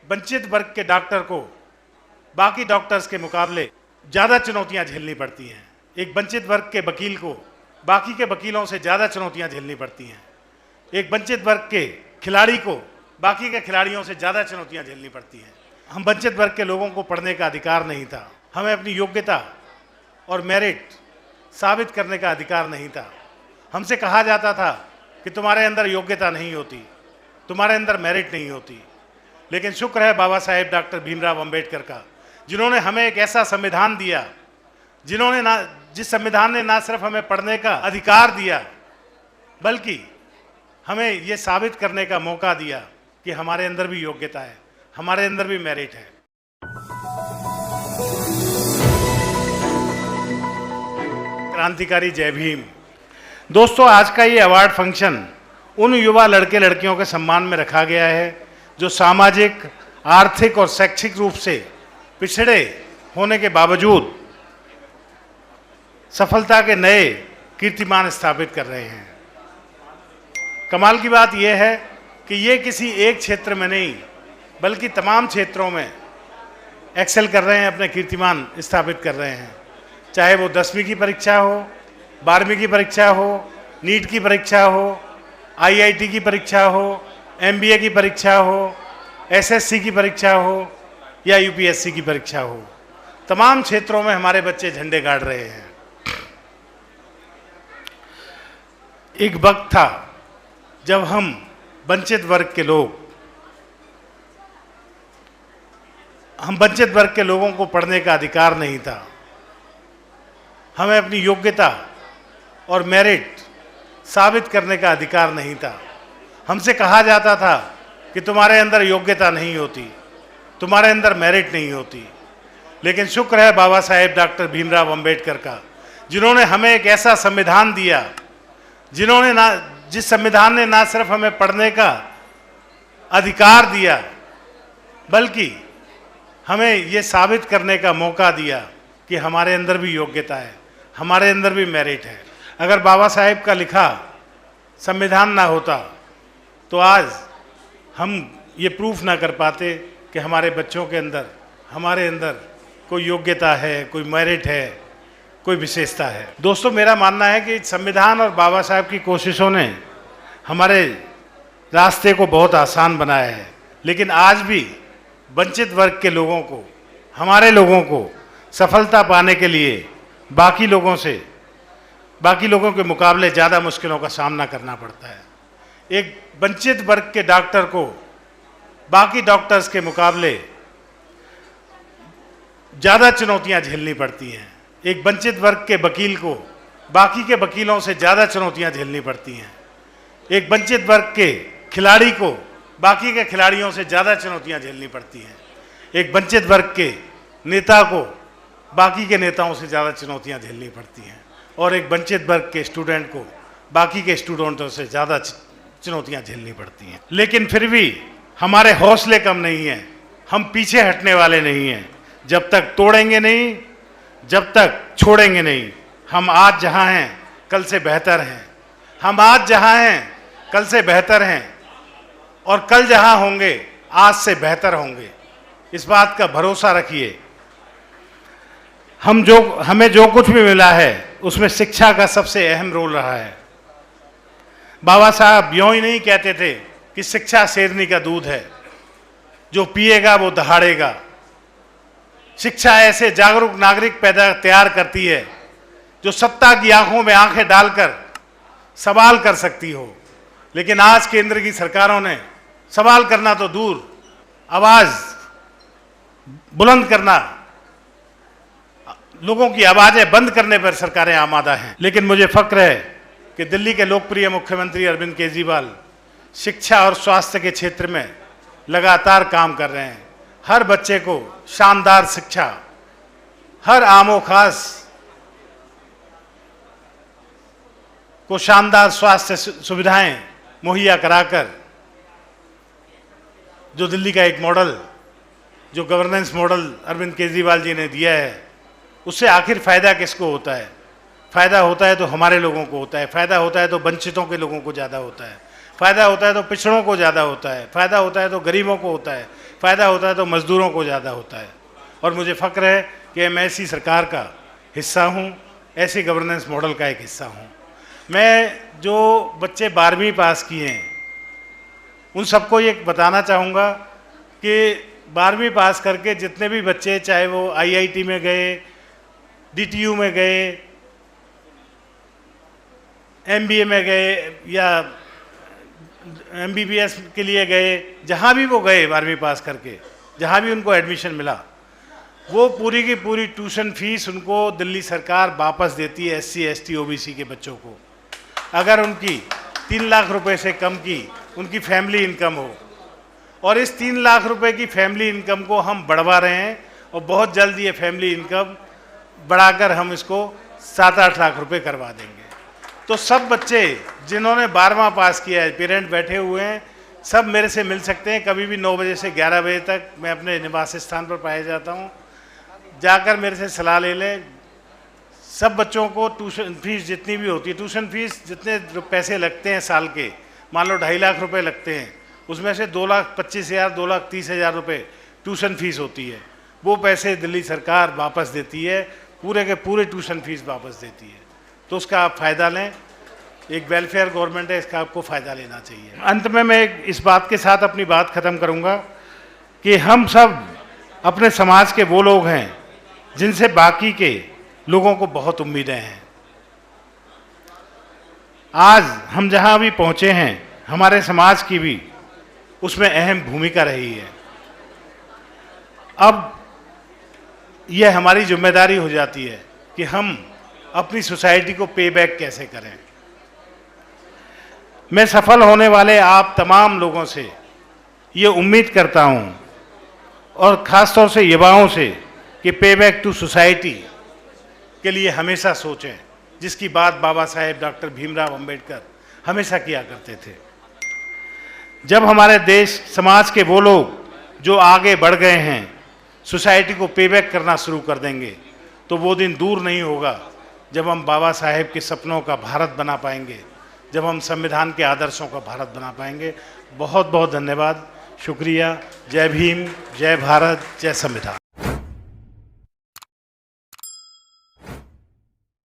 वंचित वर्ग के डॉक्टर को बाकी डॉक्टर्स के मुकाबले ज़्यादा चुनौतियां झेलनी पड़ती हैं। एक वंचित वर्ग के वकील को बाकी के वकीलों से ज़्यादा चुनौतियां झेलनी पड़ती हैं। एक वंचित वर्ग के खिलाड़ी को बाकी के खिलाड़ियों से ज़्यादा चुनौतियां झेलनी पड़ती हैं। हम वंचित वर्ग के लोगों को पढ़ने का अधिकार नहीं था, हमें अपनी योग्यता और मेरिट साबित करने का अधिकार नहीं था। हमसे कहा जाता था कि तुम्हारे अंदर योग्यता नहीं होती, तुम्हारे अंदर मेरिट नहीं होती। लेकिन शुक्र है बाबा साहेब डॉक्टर भीमराव अंबेडकर का, जिन्होंने हमें एक ऐसा संविधान दिया, जिस संविधान ने ना सिर्फ हमें पढ़ने का अधिकार दिया, बल्कि हमें ये साबित करने का मौका दिया कि हमारे अंदर भी योग्यता है, हमारे अंदर भी मेरिट है। क्रांतिकारी जय भीम। दोस्तों, आज का ये अवार्ड फंक्शन उन युवा लड़के लड़कियों के सम्मान में रखा गया है जो सामाजिक, आर्थिक और शैक्षिक रूप से पिछड़े होने के बावजूद सफलता के नए कीर्तिमान स्थापित कर रहे हैं। कमाल की बात यह है कि ये किसी एक क्षेत्र में नहीं बल्कि तमाम क्षेत्रों में एक्सेल कर रहे हैं, अपने कीर्तिमान स्थापित कर रहे हैं। चाहे वो 10वीं की परीक्षा हो, 12वीं की परीक्षा हो, नीट की परीक्षा हो, IIT की परीक्षा हो, MBA की परीक्षा हो, SSC की परीक्षा हो या UPSC की परीक्षा हो, तमाम क्षेत्रों में हमारे बच्चे झंडे गाड़ रहे हैं। एक वक्त था जब हम वंचित वर्ग के लोगों को पढ़ने का अधिकार नहीं था, हमें अपनी योग्यता और मेरिट साबित करने का अधिकार नहीं था। हमसे कहा जाता था कि तुम्हारे अंदर योग्यता नहीं होती, तुम्हारे अंदर मेरिट नहीं होती। लेकिन शुक्र है बाबा साहेब डॉक्टर भीमराव अंबेडकर का, जिन्होंने हमें एक ऐसा संविधान दिया, जिस संविधान ने ना सिर्फ हमें पढ़ने का अधिकार दिया, बल्कि हमें ये साबित करने का मौका दिया कि हमारे अंदर भी योग्यता है, हमारे अंदर भी मेरिट है। अगर बाबा साहेब का लिखा संविधान ना होता तो आज हम ये प्रूफ ना कर पाते कि हमारे बच्चों के अंदर, हमारे अंदर कोई योग्यता है, कोई मेरिट है, कोई विशेषता है। दोस्तों, मेरा मानना है कि संविधान और बाबा साहेब की कोशिशों ने हमारे रास्ते को बहुत आसान बनाया है। लेकिन आज भी वंचित वर्ग के लोगों को, हमारे लोगों को सफलता पाने के लिए बाकी लोगों के मुकाबले ज़्यादा मुश्किलों का सामना करना पड़ता है। एक वंचित वर्ग के डॉक्टर को बाकी डॉक्टर्स के मुकाबले ज़्यादा चुनौतियां झेलनी पड़ती हैं। एक वंचित वर्ग के वकील को बाकी के वकीलों से ज़्यादा चुनौतियां झेलनी पड़ती हैं। एक वंचित वर्ग के खिलाड़ी को बाकी के खिलाड़ियों से ज़्यादा चुनौतियां झेलनी पड़ती हैं। एक वंचित वर्ग के नेता को बाकी के नेताओं से ज़्यादा चुनौतियां झेलनी पड़ती हैं। और एक वंचित वर्ग के स्टूडेंट को बाकी के स्टूडेंटों से ज़्यादा चुनौतियां झेलनी पड़ती हैं। लेकिन फिर भी हमारे हौसले कम नहीं हैं, हम पीछे हटने वाले नहीं हैं। जब तक तोड़ेंगे नहीं, जब तक छोड़ेंगे नहीं। हम आज जहां हैं कल से बेहतर हैं, हम आज जहां हैं कल से बेहतर हैं, और कल जहां होंगे आज से बेहतर होंगे। इस बात का भरोसा रखिए। हमें जो कुछ भी मिला है उसमें शिक्षा का सबसे अहम रोल रहा है। बाबा साहब यूं ही नहीं कहते थे कि शिक्षा शेरनी का दूध है, जो पिएगा वो दहाड़ेगा। शिक्षा ऐसे जागरूक नागरिक तैयार करती है जो सत्ता की आंखों में आंखें डालकर सवाल कर सकती हो। लेकिन आज केंद्र की सरकारों ने सवाल करना तो दूर, आवाज बुलंद करना, लोगों की आवाजें बंद करने पर सरकारें आमादा हैं। लेकिन मुझे फक्र है कि दिल्ली के लोकप्रिय मुख्यमंत्री अरविंद केजरीवाल शिक्षा और स्वास्थ्य के क्षेत्र में लगातार काम कर रहे हैं। हर बच्चे को शानदार शिक्षा, हर आमो खास को शानदार स्वास्थ्य सुविधाएं मुहैया कराकर, जो दिल्ली का एक मॉडल, जो गवर्नेंस मॉडल अरविंद केजरीवाल जी ने दिया है, उससे आखिर फ़ायदा किसको होता है? फ़ायदा होता है तो हमारे लोगों को होता है, फ़ायदा होता है तो वंचितों के लोगों को ज़्यादा होता है, फ़ायदा होता है तो पिछड़ों को ज़्यादा होता है, फ़ायदा होता है तो गरीबों को होता है, फ़ायदा होता है तो मज़दूरों को ज़्यादा होता है। और मुझे फ़ख्र है कि मैं ऐसी सरकार का हिस्सा हूँ, ऐसे गवर्नेंस मॉडल का एक हिस्सा हूँ। मैं जो बच्चे 12वीं पास किए हैं उन सबको ये बताना चाहूँगा कि 12वीं पास करके जितने भी बच्चे, चाहे वो IIT में गए, DTU में गए, MBA में गए या MBBS के लिए गए, जहाँ भी वो गए 12वीं पास करके, जहाँ भी उनको एडमिशन मिला, वो पूरी की पूरी ट्यूशन फीस उनको दिल्ली सरकार वापस देती है SC ST OBC के बच्चों को। अगर उनकी 3 लाख रुपए से कम की उनकी फैमिली इनकम हो, और इस 3 लाख रुपए की फैमिली इनकम को हम बढ़वा रहे हैं और बहुत जल्द ये फैमिली इनकम बढ़ाकर हम इसको 7-8 लाख रुपए करवा देंगे। तो सब बच्चे जिन्होंने 12वां पास किया है, पेरेंट बैठे हुए हैं, सब मेरे से मिल सकते हैं। कभी भी 9 बजे से 11 बजे तक मैं अपने निवास स्थान पर पाया जाता हूँ, जाकर मेरे से सलाह ले लें। सब बच्चों को ट्यूशन फीस जितनी भी होती है, ट्यूशन फीस जितने पैसे लगते हैं साल के, मान लो 2.5 लाख रुपए लगते हैं, उसमें से 2,25,000 2,30,000 रुपये ट्यूशन फीस होती है। वो पैसे दिल्ली सरकार वापस देती है, पूरे के पूरे ट्यूशन फीस वापस देती है। तो उसका आप फ़ायदा लें। एक वेलफेयर गवर्नमेंट है, इसका आपको फ़ायदा लेना चाहिए। अंत में मैं इस बात के साथ अपनी बात ख़त्म करूँगा कि हम सब अपने समाज के वो लोग हैं जिनसे बाकी के लोगों को बहुत उम्मीदें हैं। आज हम जहाँ भी पहुँचे हैं, हमारे समाज की भी उसमें अहम भूमिका रही है। अब यह हमारी जिम्मेदारी हो जाती है कि हम अपनी सोसाइटी को पे बैक कैसे करें। मैं सफल होने वाले आप तमाम लोगों से ये उम्मीद करता हूँ, और ख़ास तौर से युवाओं से, कि पे बैक टू सोसाइटी के लिए हमेशा सोचें, जिसकी बात बाबा साहेब डॉक्टर भीमराव अंबेडकर हमेशा किया करते थे। जब हमारे देश समाज के वो लोग जो आगे बढ़ गए हैं सोसाइटी को पे बैक करना शुरू कर देंगे, तो वो दिन दूर नहीं होगा जब हम बाबा साहेब के सपनों का भारत बना पाएंगे, जब हम संविधान के आदर्शों का भारत बना पाएंगे। बहुत बहुत धन्यवाद, शुक्रिया। जय भीम, जय भारत, जय संविधान।